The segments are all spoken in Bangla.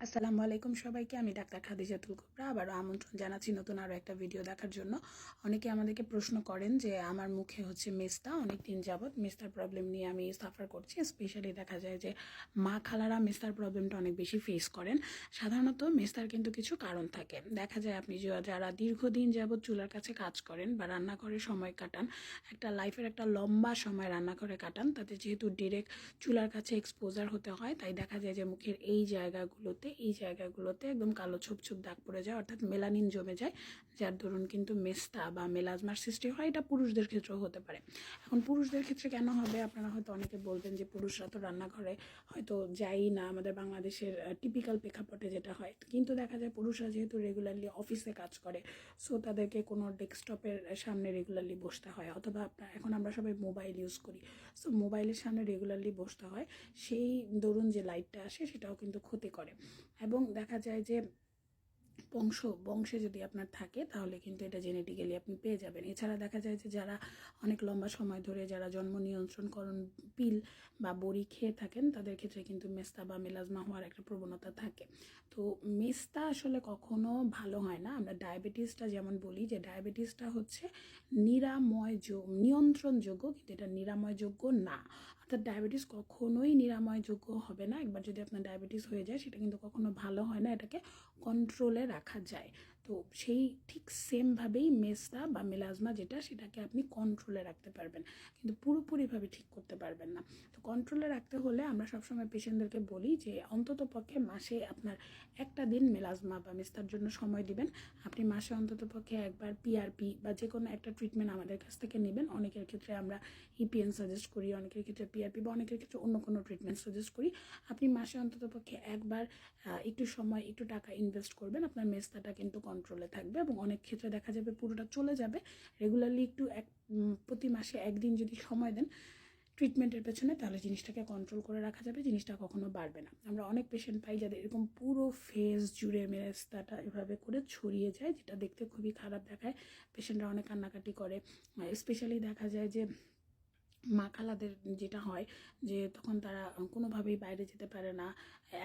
আসসালামু আলাইকুম সবাইকে। আমি ডাক্তার খাদিজাতুল কুবরা আবারও আমন্ত্রণ জানাচ্ছি নতুন আরও একটা ভিডিও দেখার জন্য। অনেকে আমাদেরকে প্রশ্ন করেন যে আমার মুখে হচ্ছে মেস্তা, অনেক দিন যাবৎ মেস্তার প্রবলেম নিয়ে আমি সাফার করছি। স্পেশালি দেখা যায় যে মা খালারা মেস্তার প্রবলেমটা অনেক বেশি ফেস করেন। সাধারণত মেস্তার কিন্তু কিছু কারণ থাকে। দেখা যায় আপনি যারা দীর্ঘদিন যাবৎ চুলার কাছে কাজ করেন বা রান্নাঘরে সময় কাটান, একটা লাইফের একটা লম্বা সময় রান্নাঘরে কাটান, তাতে যেহেতু ডিরেক্ট চুলার কাছে এক্সপোজার হতে হয়, তাই দেখা যায় যে মুখের এই জায়গাগুলোতে একদম কালো ছোপ ছোপ দাগ পড়ে যায়, অর্থাৎ মেলানিন জমে যায়, যার দরুন কিন্তু মেস্তা বা মেলাজমার সৃষ্টি হয়। এটা পুরুষদের ক্ষেত্রেও হতে পারে। এখন পুরুষদের ক্ষেত্রে কেন হবে, আপনারা হয়তো অনেকে বলবেন যে পুরুষরা তো রান্নাঘরে হয়তো যাই না, আমাদের বাংলাদেশের টিপিক্যাল প্রেক্ষাপটে যেটা হয়। কিন্তু দেখা যায় পুরুষরা যেহেতু রেগুলারলি অফিসে কাজ করে, সো তাদেরকে কোনো ডেস্কটপের সামনে রেগুলারলি বসতে হয়, অথবা এখন আমরা সবাই মোবাইল ইউজ করি, সো মোবাইলের সামনে রেগুলারলি বসতে হয়। সেই দরুন যে লাইটটা আসে সেটাও কিন্তু ক্ষতি করে। এবং দেখা যায় যে বংশে যদি আপনার থাকে তাহলে কিন্তু এটা জেনেটিক্যালি আপনি পেয়ে যাবেন। এছাড়া দেখা যায় যে যারা অনেক লম্বা সময় ধরে যারা জন্ম নিয়ন্ত্রণকরণ পিল বা বড়ি খেয়ে থাকেন, তাদের ক্ষেত্রে কিন্তু মেস্তা বা মেলাজমা হওয়ার একটা প্রবণতা থাকে। তো মেস্তা আসলে কখনো ভালো হয় না। আমরা ডায়াবেটিসটা যেমন বলি যে ডায়াবেটিসটা হচ্ছে নিয়ন্ত্রণযোগ্য, কিন্তু এটা নিরাময়যোগ্য না। অর্থাৎ ডায়াবেটিস কখনোই নিরাময়যোগ্য হবে না। একবার যদি আপনার ডায়াবেটিস হয়ে যায় সেটা কিন্তু কখনো ভালো হয় না, এটাকে কন্ট্রোলে রাখা যায়। তো সেই ঠিক সেমভাবেই মেস্তা বা মেলাজমা সেটাকে আপনি কন্ট্রোলে রাখতে পারবেন, কিন্তু পুরোপুরিভাবে ঠিক করতে পারবেন না। তো কন্ট্রোলে রাখতে হলে আমরা সবসময় পেশেন্টদেরকে বলি যে অন্তত পক্ষে মাসে আপনার একটা দিন মেলাজমা বা মেস্তার জন্য সময় দিবেন। আপনি মাসে অন্তত পক্ষে একবার পিআরপি বা যে কোনো একটা ট্রিটমেন্ট আমাদের কাছ থেকে নেবেন। অনেকের ক্ষেত্রে আমরা ইপিএন সাজেস্ট করি, অনেকের ক্ষেত্রে পিআরপি বা অনেকের ক্ষেত্রে অন্য কোনো ট্রিটমেন্ট সাজেস্ট করি। আপনি মাসে অন্তত পক্ষে একবার একটু সময় একটু টাকা ইনভেস্ট করবেন, আপনার মেস্তাটা কিন্তু কন্ট্রোলে থাকবে। এবং অনেক ক্ষেত্রে দেখা যাবে পুরোটা চলে যাবে। রেগুলারলি প্রতি মাসে একদিন যদি সময় দেন ট্রিটমেন্টের পেছনে, তাহলে জিনিসটাকে কন্ট্রোল করে রাখা যাবে, জিনিসটা কখনো বাড়বে না। আমরা অনেক পেশেন্ট পাই যাদের এরকম পুরো ফেস জুড়ে মেস্তাটা এভাবে করে ছড়িয়ে যায়, যেটা দেখতে খুবই খারাপ দেখায়। পেশেন্টরা অনেক কান্নাকাটি করে। স্পেশালি দেখা যায় যে মা খালাদের যেটা হয় যে তখন তারা কোনোভাবেই বাইরে যেতে পারে না,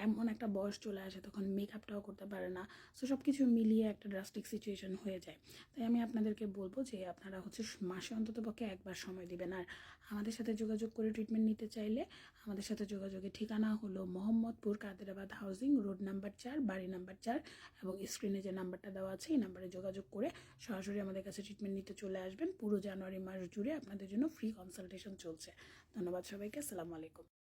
এমন একটা বয়স চলে আসে তখন মেকআপটাও করতে পারে না। সো সব কিছু মিলিয়ে একটা ড্রাস্টিক সিচুয়েশন হয়ে যায়। তাই আমি আপনাদেরকে বলবো যে আপনারা হচ্ছে মাসে অন্তত পক্ষে একবার সময় দিবেন। আর আমাদের সাথে যোগাযোগ করে ট্রিটমেন্ট নিতে চাইলে আমাদের সাথে যোগাযোগের ঠিকানা হলো Mohammadpur Kaderabad housing, road number 4, বাড়ি নাম্বার 4, এবং স্ক্রিনে যে নাম্বারটা দেওয়া আছে এই নাম্বারে যোগাযোগ করে সরাসরি আমাদের কাছে ট্রিটমেন্ট নিতে চলে আসবেন। পুরো জানুয়ারি মাস জুড়ে আপনাদের জন্য ফ্রি কনসালটেশন চলছে। ধন্যবাদ সবাইকে। আসসালামু আলাইকুম।